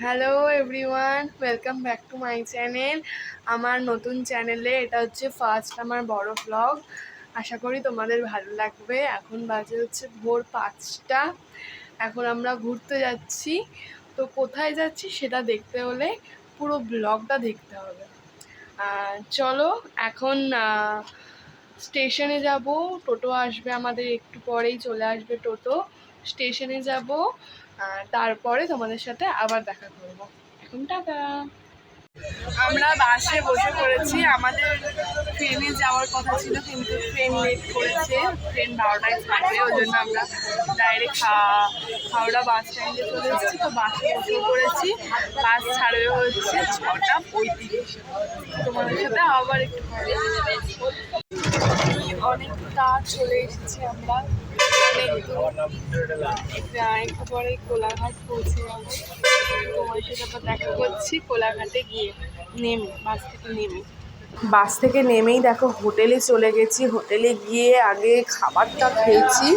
Hello everyone, welcome back to my channel. আমার নতুন চ্যানেলে এটা হচ্ছে ফার্স্ট আমার বড় ব্লগ। আশা করি তোমাদের ভালো লাগবে। এখন বাজে হচ্ছে ভোর 5টা। এখন আমরা ঘুরতে যাচ্ছি। তো কোথায় যাচ্ছি সেটা দেখতে হলে পুরো ব্লগটা দেখতে হবে। চলো এখন স্টেশনে যাব। টোটো আসবে, আমাদের একটু পরেই চলে আসবে টোটো। স্টেশনে যাব, তারপরে তোমাদের সাথে আবার দেখা করব। এখন টাটা। আমরা বাসে বসে পড়েছি। আমাদের ট্রেনে যাওয়ার কথা ছিল, কিন্তু ট্রেন লেট করেছে। ট্রেন 12টায় ছাড়বে, ওই জন্য আমরা ডাইরেক্ট হাওড়া বাস স্ট্যান্ডে চলে এসেছি। তো বাসে বসে পড়েছি। বাস ছাড়বে হচ্ছে 6:35। তোমাদের সাথে আবার একটু অনেকটা চলে এসেছি আমরা। একটু পরে কোলাঘাট পৌঁছে যাবো। তোমার সাথে আবার দেখা করছি কোলাঘাটে গিয়ে বাস থেকে নেমেই দেখো হোটেলে চলে গেছি। হোটেলে গিয়ে আগে খাবারটা খেয়েছি।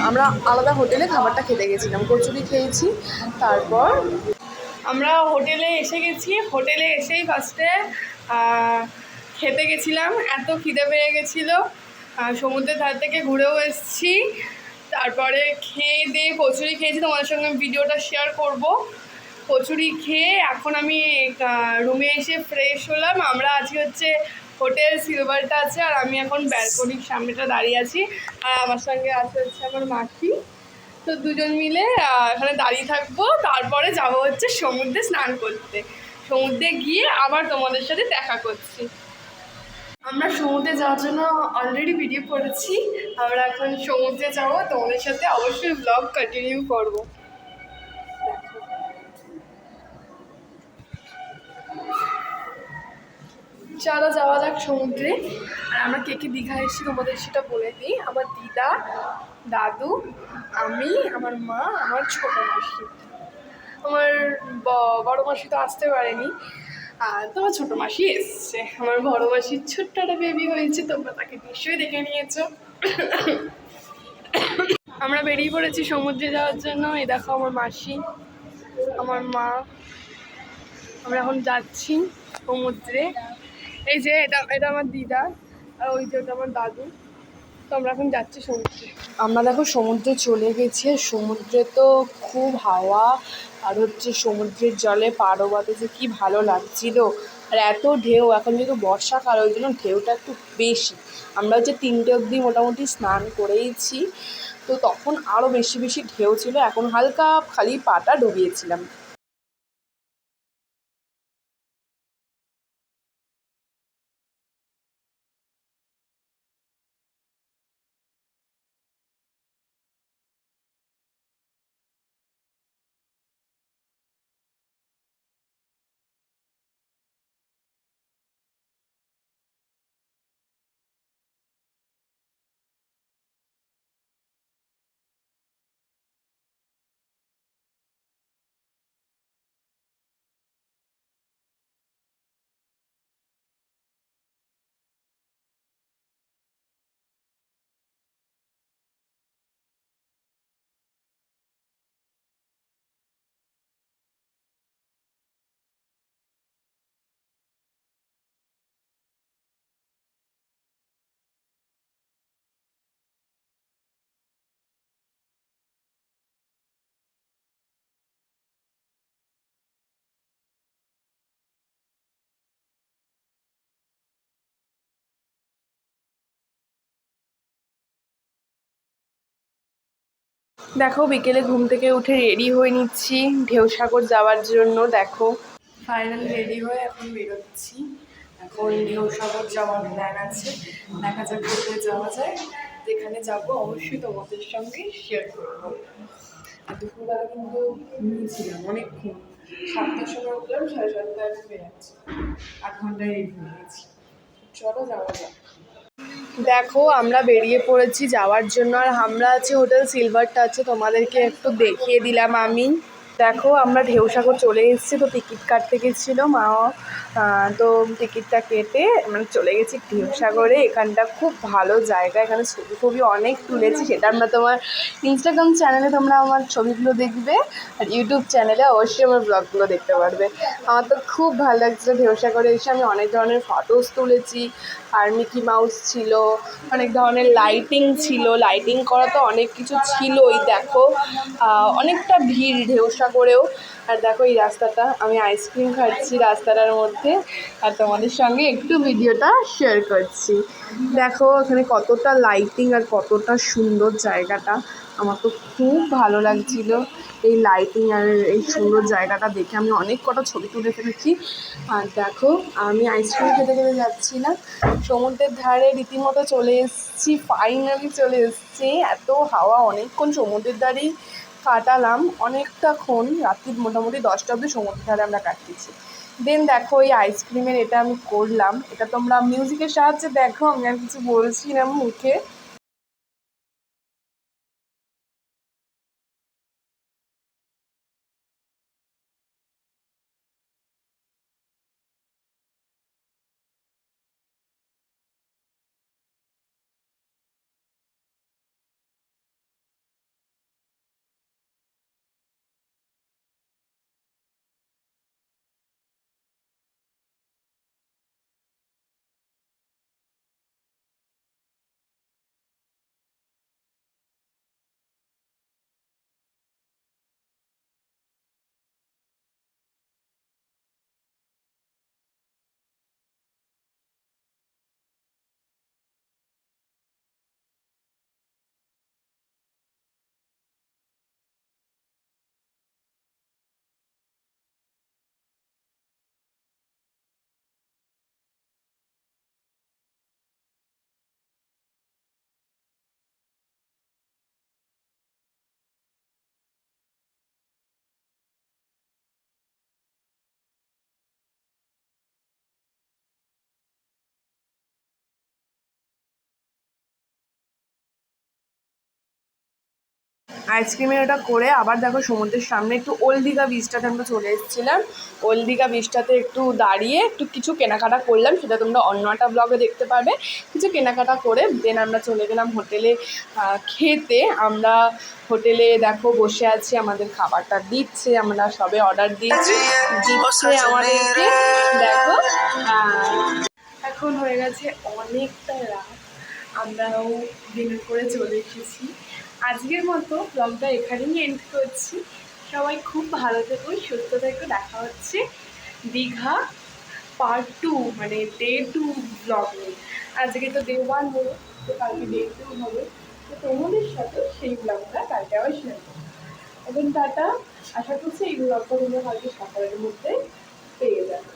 আমরা আলাদা হোটেলে খাবারটা খেতে গেছিলাম, কচুরি খেয়েছি। তারপর আমরা হোটেলে এসে গেছি। হোটেলে এসেই ফার্স্টে খেতে গেছিলাম, এত খিদে পেয়ে গেছিলো। সমুদ্রের ধার থেকে ঘুরেও এসেছি। তারপরে খেয়ে দিয়ে কচুরি খেয়েছি, তোমাদের সঙ্গে ভিডিওটা শেয়ার করব। কচুরি খেয়ে এখন আমি রুমে এসে ফ্রেশ হলাম। আমরা আজকে হচ্ছে হোটেল সিলভারটা আছে, আর আমি এখন ব্যালকনির সামনেটা দাঁড়িয়ে আছি। আর আমার সঙ্গে আছে হচ্ছে আমার মাসি। তো দুজন মিলে এখানে দাঁড়িয়ে থাকবো। তারপরে যাব হচ্ছে সমুদ্রে স্নান করতে। সমুদ্রে গিয়ে আবার তোমাদের সাথে দেখা করছি। আমরা সমুদ্রে যাওয়ার জন্য অলরেডি ভিডিও করেছি। আমরা এখন সমুদ্রে যাব, তোমাদের সাথে অবশ্যই ব্লগ কন্টিনিউ করব। চলো যাওয়া যাক সমুদ্রে। আর আমরা কে কে দীঘা এসেছি তোমাদের সেটা বলে দিই। আমার দিদা, দাদু, আমি, আমার মা, আমার ছোট মাসি। আমার বড় মাসি তো আসতে পারেনি, আর তোমার ছোট মাসি এসছে। আমার বড় মাসির ছোট্ট একটা বেবি হয়েছে, তোমরা তাকে নিশ্চয়ই দেখে নিয়েছো। আমরা বেরিয়ে পড়েছি সমুদ্রে যাওয়ার জন্য। এই দেখো আমার মাসি, আমার মা। আমরা এখন যাচ্ছি সমুদ্রে। এই যে এটা এটা আমার দিদা, আর ওই যে ওটা আমার দাদু। তো আমরা এখন যাচ্ছি সমুদ্রে। আমরা দেখো সমুদ্রে চলে গেছি। সমুদ্রে তো খুব হাওয়া, আর হচ্ছে সমুদ্রের জলে পা ডোবাতে যে কী ভালো লাগছিল। আর এত ঢেউ, এখন যেহেতু বর্ষাকাল ওই জন্য ঢেউটা একটু বেশি। আমরা হচ্ছে 3টে অবধি মোটামুটি স্নান করেইছি, তো তখন আরও বেশি বেশি ঢেউ ছিল। এখন হালকা খালি পাটা ডুবিয়েছিলাম। দেখো বিকেলে ঘুম থেকে উঠে রেডি হয়ে নিচ্ছি ঢেউসাগর যাওয়ার জন্য। দেখো ফাইনাল রেডি হয়ে এখন বেরোচ্ছি। এখন ঢেউসাগর যাওয়ার প্ল্যান আছে, দেখা যাক কোথায় যাওয়া যায়। যেখানে যাবো অবশ্যই তোমাদের সঙ্গে শেয়ার করবো। আর দুপুরবেলা কিন্তু ঘুমিয়েছিলাম অনেকক্ষণ। 7টার সময় উঠলাম, 7:30 এখন বেরোচ্ছি। 8 ঘন্টায় রেডি হয়ে গেছি। চলো যাওয়া যাক। দেখো আমরা বেরিয়ে পড়েছি যাওয়ার জন্য। আর আমরা আছি হোটেল সিলভারটা আছে, তোমাদেরকে একটু দেখিয়ে দিলাম আমি। দেখো আমরা ঢেউসাগর চলে এসেছি, তো টিকিট কাটতে গেছিলো মা। তো টিকিটটা কেটে মানে চলে গেছি ঢেউসাগরে। এখানটা খুব ভালো জায়গা, এখানে ছবি ফবি অনেক তুলেছি, সেটা আমরা তোমার ইনস্টাগ্রাম চ্যানেলে তোমরা আমার ছবিগুলো দেখবে, আর ইউটিউব চ্যানেলে অবশ্যই আমার ব্লগগুলো দেখতে পারবে। আমার তো খুব ভালো লাগছিলো ঢেউসাগরে এসে। আমি অনেক ধরনের ফটোস তুলেছি, আর মিকি মাউস ছিল, অনেক ধরনের লাইটিং ছিল, লাইটিং করা তো অনেক কিছু ছিলই। দেখো অনেকটা ভিড় ঢেউসাগরেও। আর দেখো এই রাস্তাটা, আমি আইসক্রিম খাচ্ছি রাস্তাটার মধ্যে, আর তোমাদের সঙ্গে একটু ভিডিওটা শেয়ার করছি। দেখো এখানে কতটা লাইটিং আর কতটা সুন্দর জায়গাটা। আমার তো খুব ভালো লাগছিল এই লাইটিং আর এই সুন্দর জায়গাটা দেখে। আমি অনেক কটা ছবি তুলে ফেলেছি। আর দেখো আমি আইসক্রিম খেতে খেতে যাচ্ছিলাম, সমুদ্রের ধারে রীতিমতো চলে এসেছি, ফাইনালি চলে এসেছি। এত হাওয়া, অনেকক্ষণ সমুদ্রের ধারেই কাটালাম, অনেকটাক্ষণ রাত্রি মোটামুটি 10টা অবধি সমুদ্রের ধারে আমরা কাটিয়েছি। দেন দেখো এই আইসক্রিমের এটা আমি করলাম, এটা তোমরা মিউজিকের সাহায্যে দেখো, আমি আর কিছু বলছি না মুখে। আইসক্রিমের ওটা করে আবার দেখো সমুদ্রের সামনে একটু ওল্ড দীঘা বিচটাতে আমরা চলে এসেছিলাম। ওল্ড দীঘা বিচটাতে একটু দাঁড়িয়ে একটু কিছু কেনাকাটা করলাম, সেটা তোমরা অন্য একটা ব্লগে দেখতে পাবে। কিছু কেনাকাটা করে দেন আমরা চলে গেলাম হোটেলে খেতে। আমরা হোটেলে দেখো বসে আছি, আমাদের খাবারটা দিচ্ছে, আমরা সবে অর্ডার দিয়েছি, দিচ্ছে আমাদেরকে। দেখো এখন হয়ে গেছে অনেকটা রাত, আমরাও ডিনার করে চলে এসেছি। আজকের মতো ব্লগটা এখানেই এন্ড করছি। সবাই খুব ভালো থেকো, সুস্থ থেকো। দেখা হচ্ছে দীঘা পার্ট 2, মানে ডে 2 ব্লগ নিয়ে। আজকে তো ডে 1 হলো, তো কালকে ডে 2 হবে। তো তোমাদের সাথে সেই ব্লগটা কালকে আবার শেয়ার করবো। এখন টাটা, আশা করছি এই ব্লগটা তোমরা কালকে সকালের মধ্যে পেয়ে যাবে।